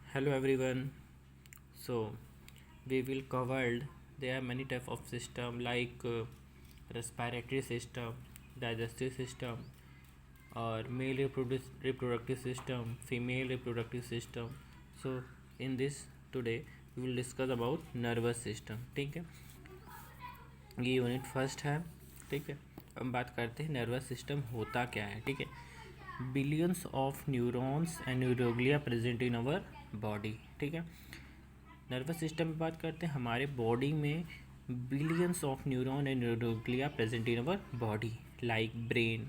Hello everyone. So we will cover there are many type of system like respiratory system, digestive system, or male reproductive system, female reproductive system. So in this today we will discuss about nervous system. ठीक है, ये unit first है. ठीक है, हम बात करते हैं नर्वस सिस्टम होता क्या है. ठीक है, billions of neurons and neuroglia present in our body. ठीक है, नर्वस सिस्टम में बात करते हैं हमारे बॉडी में billions of neuron and neuroglia present in our body like brain,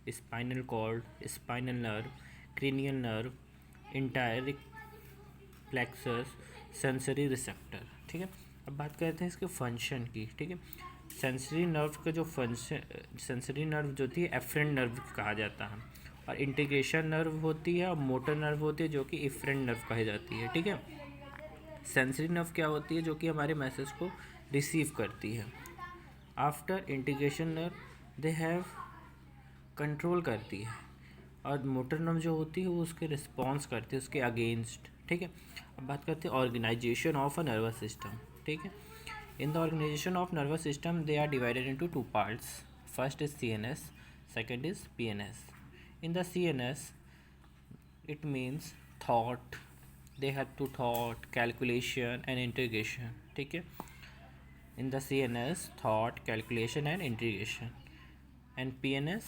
spinal cord, spinal nerve, cranial nerve, entire plexus, sensory receptor. ठीक है, अब बात करते हैं इसके फंक्शन की. ठीक है, सेंसरी नर्व का जो फंक्शन, सेंसरी नर्व जो थी एफरेंट नर्व कहा जाता है, और इंटीग्रेशन नर्व होती है और मोटर नर्व होती है जो कि इफरेंट नर्व कही जाती है. ठीक है, सेंसरी नर्व क्या होती है जो कि हमारे मैसेज को रिसीव करती है. After integration nerve they have control करती है, और मोटर नर्व जो होती है वो उसके रिस्पॉन्स करती है उसके अगेंस्ट. ठीक है, अब बात करते हैं organization of a nervous system. ठीक है, in the organization of nervous system they are divided into two parts. First is CNS, second is PNS. In the CNS, it means thought. They have to thought, calculation and integration. ठीक है, in the CNS, thought, calculation and integration. And PNS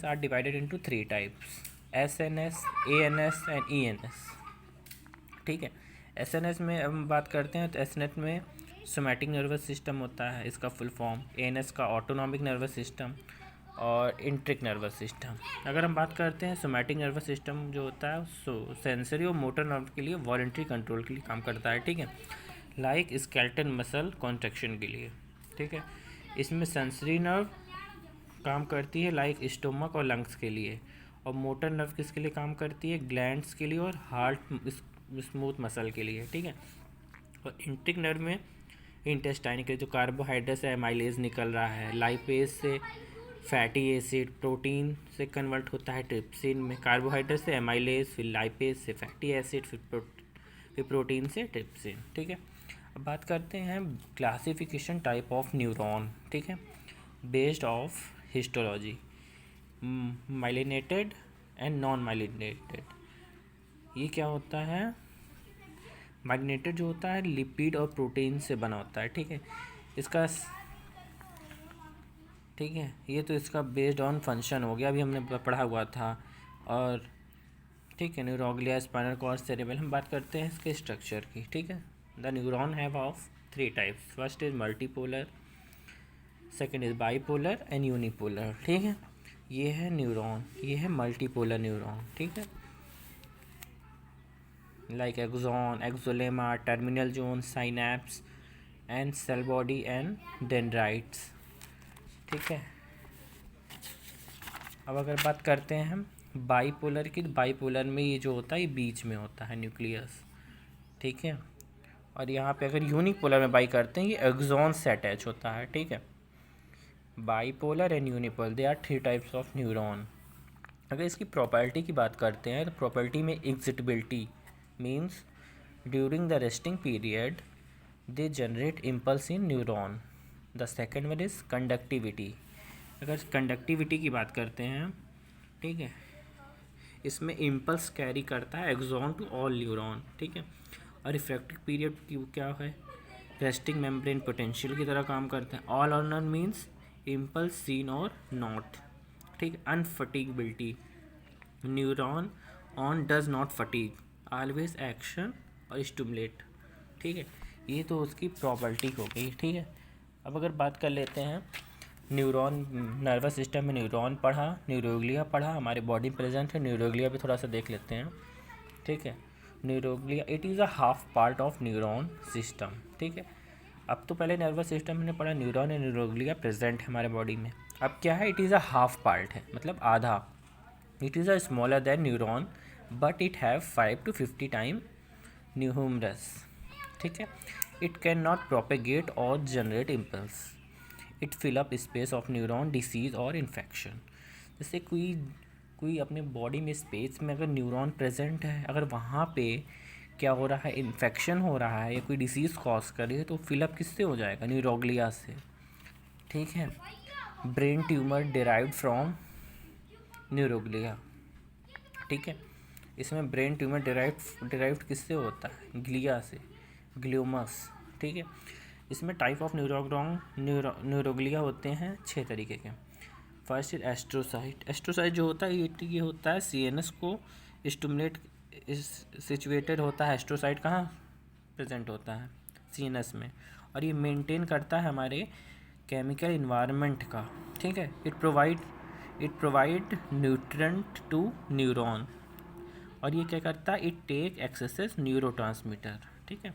are divided into three types: SNS, ANS and ENS. ठीक है, SNS में हम बात करते हैं तो SNS में सोमैटिक नर्वस सिस्टम होता है, इसका फुल फॉर्म. ANS का ऑटोनॉमिक नर्वस सिस्टम और इंट्रिक नर्वस सिस्टम. अगर हम बात करते हैं सोमैटिक नर्वस सिस्टम जो होता है सो सेंसरी और मोटर नर्व के लिए वॉलंटरी कंट्रोल के लिए काम करता है. ठीक है, लाइक स्केलेटल मसल कॉन्ट्रैक्शन के लिए. ठीक है, इसमें सेंसरी नर्व काम करती है लाइक स्टोमक और लंग्स के लिए, और मोटर नर्व किसके लिए काम करती है, ग्लैंड्स के लिए और हार्ट स्मूथ मसल के लिए. ठीक है, और इंट्रिक नर्व में इंटेस्टाइन के जो कार्बोहाइड्रेट से एमाइलेज निकल रहा है, लाइपेज से फैटी एसिड, प्रोटीन से कन्वर्ट होता है ट्रिप्सिन में, कार्बोहाइड्रेट से एमाइलेज, फिर लाइपेज से फैटी एसिड, फिर प्रोटीन से ट्रिप्सिन. ठीक है, अब बात करते हैं क्लासिफिकेशन टाइप ऑफ न्यूरॉन. ठीक है, based of histology, myelinated and non myelinated. ये क्या होता है, माइलिनेटेड जो होता है लिपिड और प्रोटीन से बना होता है. ठीक है, इसका ठीक है, ये तो इसका बेस्ड ऑन फंक्शन हो गया, अभी हमने पढ़ा हुआ था. और ठीक है, न्यूरोग्लिया, स्पाइनल कॉर्ड, सेरेबेलम. हम बात करते हैं इसके स्ट्रक्चर की. ठीक है, the neuron have of three types. First is multipolar, second is bipolar and unipolar. ठीक है, ये है न्यूरॉन, ये है मल्टीपोलर न्यूरॉन. ठीक है, like axon, axolemma, terminal zone, synapse and cell body and dendrites. ठीक है, अब अगर बात करते हैं हम बाईपोलर की, तो बाईपोलर में ये जो होता है ये बीच में होता है न्यूक्लियस. ठीक है, और यहाँ पे अगर यूनिपोलर में बाई करते हैं ये एक्सॉन से अटैच होता है. ठीक है, bipolar and unipolar they are three types of neuron. अगर इसकी प्रॉपर्टी की बात करते हैं तो प्रॉपर्टी में excitability means during the resting period they generate impulse in neuron. The second one is conductivity. अगर कंडक्टिविटी की बात करते हैं, ठीक है, इसमें इम्पल्स कैरी करता है एक्सॉन टू ऑल न्यूरॉन. ठीक है, और रिफ्रैक्टिव पीरियड की क्या है, रेस्टिंग मेम्ब्रेन पोटेंशियल की तरह काम करता है. All or none means impulse seen or not. ठीक है, unfatigability, neuron on does not fatigue, always action or stimulate. ठीक है, ये तो उसकी प्रॉपर्टी हो गई. ठीक है, अब अगर बात कर लेते हैं न्यूरॉन, नर्वस सिस्टम में न्यूरॉन पढ़ा, न्यूरोग्लिया पढ़ा, हमारे बॉडी प्रेजेंट है. न्यूरोग्लिया भी थोड़ा सा देख लेते हैं. ठीक है, neuroglia it is a half part of neuron system. ठीक है, अब तो पहले नर्वस सिस्टम में पढ़ा न्यूरॉन एंड न्यूरोग्लिया प्रेजेंट है हमारे बॉडी में. अब क्या है, it is a half part है, मतलब आधा. It is a smaller than neuron but it have 5 to 50 time numerous. ठीक है, इट कैन नॉट प्रोपेगेट और generate impulse. It fill up space of neuron disease और इन्फेक्शन. जैसे कोई कोई अपने बॉडी में स्पेस में अगर न्यूरॉन प्रेजेंट है, अगर वहाँ पे क्या हो रहा है, इन्फेक्शन हो रहा है या कोई डिसीज़ कॉज कर रही है, तो फिलअप किससे हो जाएगा, न्यूरोग्लिया से। ठीक है, brain tumour derived from neuroglia. ठीक है, इसमें ब्रेन ट्यूमर डिराइव्ड किससे होता है, ग्लिया से, ग्ल्यूमस। ठीक है, इसमें टाइप ऑफ न्यूरोग्लिया होते हैं 6 तरीके के। First is astrocyte. एस्ट्रोसाइट जो होता है ये होता है सीएनएस को स्टिमुलेट, सिचुएटेड होता है। एस्ट्रोसाइट कहाँ प्रेजेंट होता है, सीएनएस में, और ये मेंटेन करता है हमारे केमिकल इन्वायरमेंट का। ठीक है, it provide nutrient to neuron, और ये क्या करता है, इट टेक एक्सेसिव न्यूरोट्रांसमीटर। ठीक है,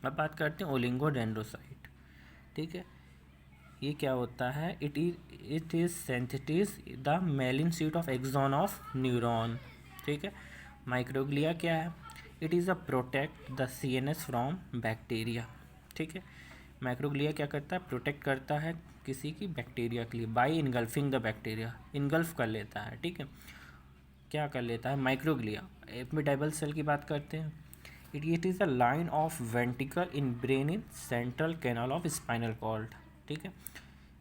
अब बात करते हैं ओलिगोडेंड्रोसाइट। ठीक है, ये क्या होता है, it is synthesize the myelin sheath of axon of neuron. ठीक है, माइक्रोग्लिया क्या है, it is a protect the CNS from bacteria. ठीक है, माइक्रोग्लिया क्या करता है, प्रोटेक्ट करता है किसी की बैक्टीरिया के लिए, by engulfing the bacteria, engulf कर लेता है। ठीक है, क्या कर लेता है माइक्रोग्लिया। एपिडेर्मल सेल की बात करते हैं, it is a line of ventricle in brain in central canal of spinal cord. ठीक है,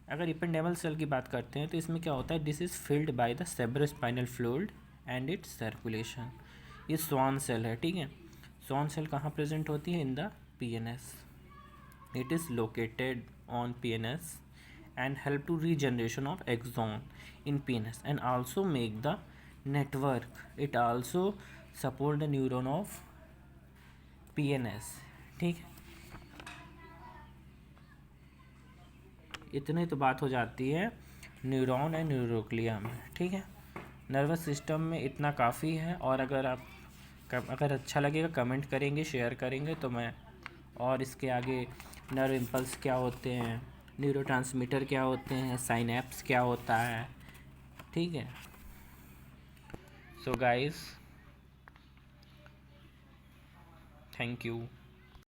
अगर एपिडेर्मल सेल की बात करते हैं तो इसमें क्या होता है, this is filled by the cerebrospinal fluid and it's circulation. ये स्वान सेल है। ठीक है, स्वान सेल कहाँ प्रेजेंट होती है, in the PNS. It is located on PNS and help to regeneration of axon in PNS and also make the network. It also support the neuron of PNS. ठीक है, इतने तो बात हो जाती है न्यूरॉन एंड न्यूरोग्लिया में। ठीक है, नर्वस सिस्टम में इतना काफ़ी है, और अगर अच्छा लगेगा कमेंट करेंगे, शेयर करेंगे तो मैं और इसके आगे नर्व इम्पल्स क्या होते हैं, न्यूरोट्रांसमीटर क्या होते हैं, साइनेप्स क्या होता है। ठीक है, सो गाइस, थैंक यू।